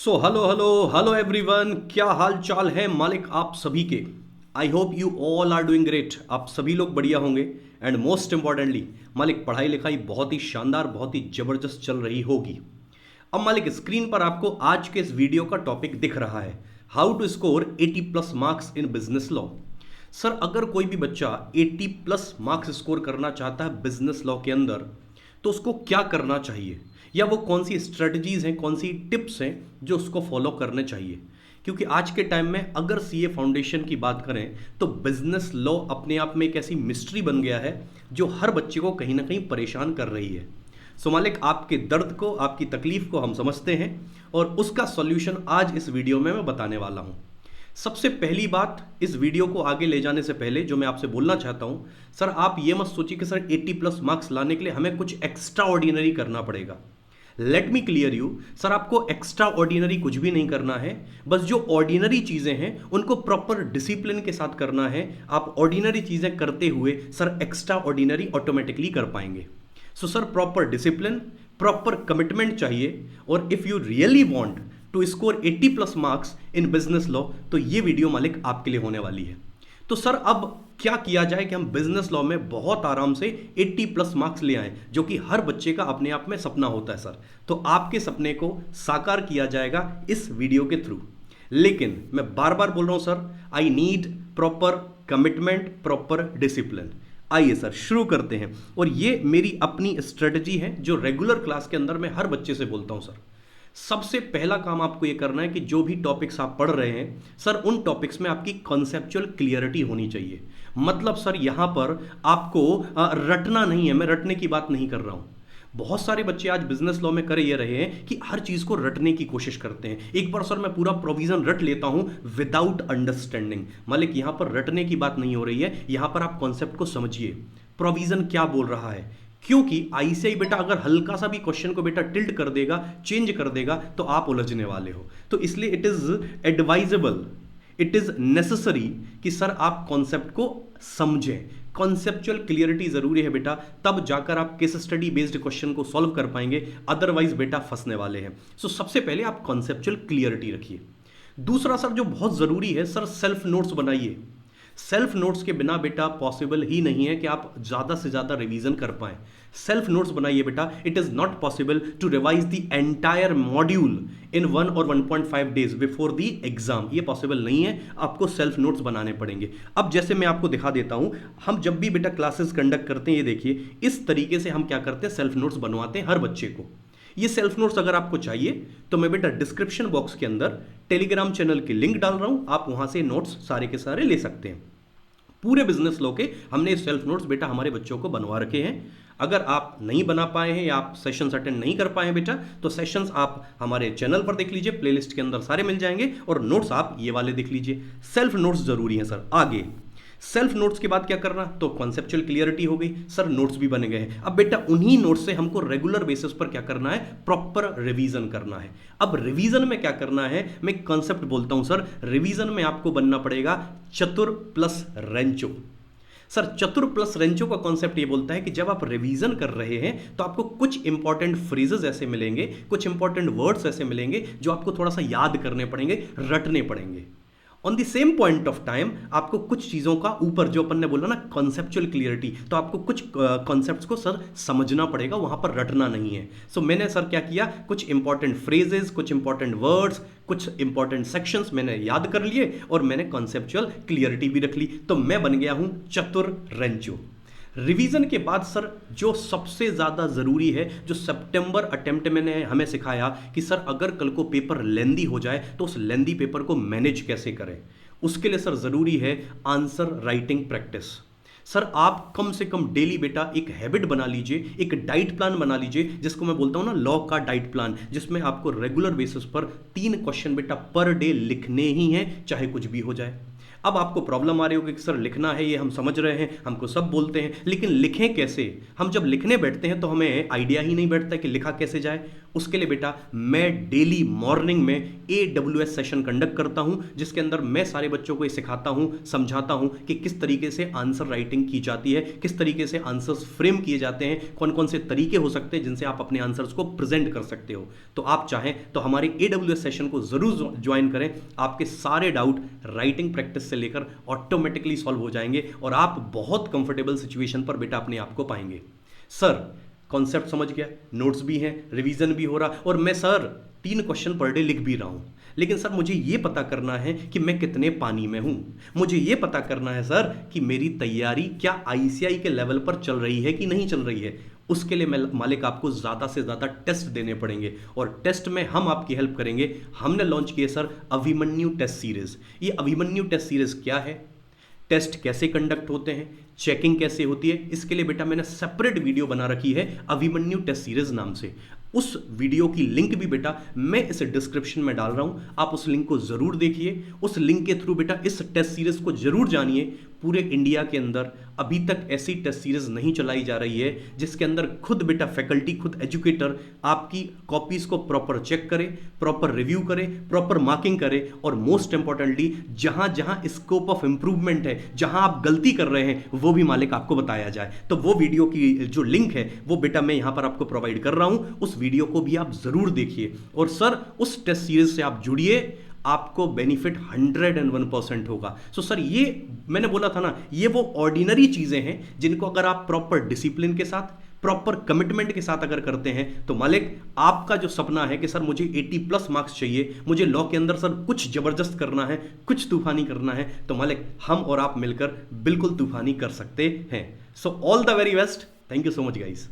सो hello hello hello everyone, क्या हाल चाल है मालिक आप सभी के। I hope you all are doing great. आप सभी लोग बढ़िया होंगे। एंड मोस्ट इंपॉर्टेंटली मालिक पढ़ाई लिखाई बहुत ही शानदार बहुत ही ज़बरदस्त चल रही होगी। अब मालिक स्क्रीन पर आपको आज के इस वीडियो का टॉपिक दिख रहा है, how to score 80 plus marks in business law. Sir अगर कोई भी बच्चा 80 प्लस मार्क्स स्कोर करना चाहता है बिजनेस लॉ के अंदर, तो उसको क्या करना चाहिए, या वो कौन सी स्ट्रेटजीज हैं, कौन सी टिप्स हैं जो उसको फॉलो करने चाहिए। क्योंकि आज के टाइम में अगर सीए फाउंडेशन की बात करें तो बिजनेस लॉ अपने आप में एक ऐसी मिस्ट्री बन गया है जो हर बच्चे को कहीं ना कहीं परेशान कर रही है। सो मालिक आपके दर्द को, आपकी तकलीफ को हम समझते हैं और उसका सॉल्यूशन आज इस वीडियो में मैं बताने वाला हूं। सबसे पहली बात, इस वीडियो को आगे ले जाने से पहले जो मैं आपसे बोलना चाहता हूं, सर आप ये मत सोचिए कि सर 80 प्लस मार्क्स लाने के लिए हमें कुछ एक्स्ट्रा ऑर्डिनरी करना पड़ेगा। Let me clear you, sir आपको एक्स्ट्रा ऑर्डिनरी कुछ भी नहीं करना है। बस जो ऑर्डिनरी चीजें हैं उनको प्रॉपर डिसिप्लिन के साथ करना है। आप ऑर्डिनरी चीजें करते हुए सर एक्स्ट्रा ऑर्डिनरी ऑटोमेटिकली कर पाएंगे। So sir proper discipline, proper commitment चाहिए। और if you really want to score 80 plus marks in business law तो ये वीडियो मालिक आपके लिए होने वाली है। तो सर अब क्या किया जाए कि हम बिजनेस लॉ में बहुत आराम से 80 प्लस मार्क्स ले आएं, जो कि हर बच्चे का अपने आप में सपना होता है सर। तो आपके सपने को साकार किया जाएगा इस वीडियो के थ्रू। लेकिन मैं बार बार बोल रहा हूं sir, I need proper commitment, proper discipline. आइए सर शुरू करते हैं। और ये मेरी अपनी स्ट्रेटजी है जो रेगुलर क्लास के अंदर मैं हर बच्चे से बोलता हूं सर। सबसे पहला काम आपको ये करना है कि जो भी टॉपिक्स आप पढ़ रहे हैं सर, उन टॉपिक्स में आपकी कॉन्सेप्चुअल क्लियरिटी होनी चाहिए। मतलब सर यहां पर आपको रटना नहीं है। मैं रटने की बात नहीं कर रहा हूं। बहुत सारे बच्चे आज बिजनेस लॉ में कर ये रहे हैं कि हर चीज को रटने की कोशिश करते हैं। एक बार सर मैं पूरा प्रोविजन रट लेता हूं विदाउट अंडरस्टैंडिंग। मालिक यहां पर रटने की बात नहीं हो रही है, यहां पर आप कॉन्सेप्ट को समझिए, प्रोविजन क्या बोल रहा है। क्योंकि आईसीआई बेटा अगर हल्का सा भी क्वेश्चन को बेटा टिल्ट कर देगा, चेंज कर देगा, तो आप उलझने वाले हो। तो इसलिए it is advisable, it is necessary कि सर आप कॉन्सेप्ट को समझें। कॉन्सेप्चुअल क्लियरिटी जरूरी है बेटा, तब जाकर आप केस स्टडी बेस्ड क्वेश्चन को सॉल्व कर पाएंगे, अदरवाइज बेटा फंसने वाले हैं। सो सबसे पहले आप कॉन्सेप्चुअल क्लियरिटी रखिए। दूसरा सर जो बहुत जरूरी है सर, सेल्फ नोट्स बनाइए। सेल्फ नोट्स के बिना बेटा पॉसिबल ही नहीं है कि आप ज़्यादा से ज़्यादा रिवीजन कर पाएं। सेल्फ नोट्स बनाइए बेटा। It is not possible to revise the entire module in 1 और 1.5 डेज बिफोर द एग्जाम। ये पॉसिबल नहीं है, आपको सेल्फ नोट्स बनाने पड़ेंगे। अब जैसे मैं आपको दिखा देता हूं, हम जब भी बेटा क्लासेस कंडक्ट करते हैं, ये देखिए इस तरीके से हम क्या करते हैं, सेल्फ नोट्स बनवाते हैं हर बच्चे को। ये सेल्फ नोट्स अगर आपको चाहिए तो मैं बेटा डिस्क्रिप्शन बॉक्स के अंदर टेलीग्राम चैनल की लिंक डाल रहा हूं, आप वहां से नोट्स सारे के सारे ले सकते हैं। पूरे बिजनेस लॉ के हमने सेल्फ नोट्स बेटा हमारे बच्चों को बनवा रखे हैं। अगर आप नहीं बना पाए हैं या आप सेशंस अटेंड नहीं कर पाए हैं बेटा, तो सेशंस आप हमारे चैनल पर देख लीजिए, प्लेलिस्ट के अंदर सारे मिल जाएंगे, और नोट्स आप ये वाले देख लीजिए। सेल्फ नोट्स जरूरी हैं सर। आगे सेल्फ नोट्स के बाद क्या करना, तो कॉन्सेप्चुअल क्लियरिटी हो गई सर, नोट्स भी बन गए हैं। अब बेटा उन्हीं नोट्स से हमको रेगुलर बेसिस पर क्या करना है, प्रॉपर रिवीजन करना है। अब रिवीजन में क्या करना है, मैं कॉन्सेप्ट बोलता हूं सर, रिवीजन में आपको बनना पड़ेगा चतुर प्लस रेंचो। सर चतुर प्लस रेंचो का कॉन्सेप्ट ये बोलता है कि जब आप रिवीजन कर रहे हैं तो आपको कुछ इंपॉर्टेंट फ्रेजेस ऐसे मिलेंगे, कुछ इंपॉर्टेंट वर्ड्स ऐसे मिलेंगे जो आपको थोड़ा सा याद करने पड़ेंगे, रटने पड़ेंगे। On the same point of time आपको कुछ चीज़ों का ऊपर जो अपन ने बोला ना कॉन्सेप्चुअल क्लियरिटी, तो आपको कुछ कॉन्सेप्ट्स को सर समझना पड़ेगा, वहां पर रटना नहीं है। सो मैंने सर क्या किया, कुछ इंपॉर्टेंट फ्रेजेस, कुछ इंपॉर्टेंट वर्ड्स, कुछ इंपॉर्टेंट सेक्शंस मैंने याद कर लिए और मैंने कॉन्सेप्चुअल क्लियरिटी भी रख ली। तो मैं बन गया हूं चतुर रेंचो। रिवीजन के बाद सर जो सबसे ज़्यादा ज़रूरी है, जो सितंबर अटेम्प्ट मैंने हमें सिखाया कि सर अगर कल को पेपर लेंदी हो जाए तो उस लेंदी पेपर को मैनेज कैसे करें, उसके लिए सर ज़रूरी है आंसर राइटिंग प्रैक्टिस। सर आप कम से कम डेली बेटा एक हैबिट बना लीजिए, एक डाइट प्लान बना लीजिए, जिसको मैं बोलता हूं ना लॉ का डाइट प्लान, जिसमें आपको रेगुलर बेसिस पर 3 क्वेश्चन बेटा पर डे लिखने ही हैं, चाहे कुछ भी हो जाए। अब आपको प्रॉब्लम आ रही होगी कि सर लिखना है, ये हम समझ रहे हैं, हमको सब बोलते हैं, लेकिन लिखें कैसे। हम जब लिखने बैठते हैं तो हमें आइडिया ही नहीं बैठता कि लिखा कैसे जाए। उसके लिए बेटा मैं डेली मॉर्निंग में AWS सेशन कंडक्ट करता हूं, जिसके अंदर मैं सारे बच्चों को ये सिखाता हूं, समझाता हूं कि किस तरीके से आंसर राइटिंग की जाती है, किस तरीके से आंसर्स फ्रेम किए जाते हैं, कौन कौन से तरीके हो सकते हैं जिनसे आप अपने आंसर्स को प्रेजेंट कर सकते हो। तो आप चाहें तो हमारे AWS सेशन को जरूर ज्वाइन करें। आपके सारे डाउट राइटिंग प्रैक्टिस से लेकर ऑटोमेटिकली सॉल्व हो जाएंगे और आप बहुत कंफर्टेबल सिचुएशन पर बेटा अपने आप को पाएंगे। सर कॉन्सेप्ट समझ गया, नोट्स भी हैं, रिवीजन भी हो रहा, और मैं सर 3 क्वेश्चन पर डे लिख भी रहा हूं, लेकिन सर मुझे ये पता करना है कि मैं कितने पानी में हूं, मुझे ये पता करना है सर कि मेरी तैयारी क्या ICI के लेवल पर चल रही है कि नहीं चल रही है। उसके लिए मालिक आपको ज़्यादा से ज़्यादा टेस्ट देने पड़ेंगे और टेस्ट में हम आपकी हेल्प करेंगे। हमने लॉन्च किए सर अभिमन्यु टेस्ट सीरीज़। ये अभिमन्यु टेस्ट सीरीज़ क्या है, टेस्ट कैसे कंडक्ट होते हैं, चेकिंग कैसे होती है, इसके लिए बेटा मैंने सेपरेट वीडियो बना रखी है अभिमन्यु टेस्ट सीरीज नाम से। उस वीडियो की लिंक भी बेटा मैं इस डिस्क्रिप्शन में डाल रहा हूं, आप उस लिंक को जरूर देखिए। उस लिंक के थ्रू बेटा इस टेस्ट सीरीज को जरूर जानिए। पूरे इंडिया के अंदर अभी तक ऐसी टेस्ट सीरीज नहीं चलाई जा रही है जिसके अंदर खुद बेटा फैकल्टी, खुद एजुकेटर आपकी कॉपीज को प्रॉपर चेक करे, प्रॉपर रिव्यू करे, प्रॉपर मार्किंग करे, और मोस्ट इंपॉर्टेंटली जहां जहां स्कोप ऑफ इंप्रूवमेंट है, जहां आप गलती कर रहे हैं, वो भी मालिक आपको बताया जाए। तो वो वीडियो की जो लिंक है वो बेटा मैं यहां पर आपको प्रोवाइड कर रहा हूं, उस वीडियो को भी आप जरूर देखिए। और सर उस टेस्ट सीरीज से आप जुड़िए, आपको बेनिफिट 101% होगा। सो सर ये मैंने बोला था ना, ये वो ऑर्डिनरी चीजें हैं जिनको अगर आप प्रॉपर डिसिप्लिन के साथ, प्रॉपर कमिटमेंट के साथ अगर करते हैं तो मालिक आपका जो सपना है कि सर मुझे 80+ मार्क्स चाहिए, मुझे लॉ के अंदर सर कुछ जबरदस्त करना है, कुछ तूफानी करना है, तो मालिक हम और आप मिलकर बिल्कुल तूफानी कर सकते हैं। So all the very best, thank you so much guys.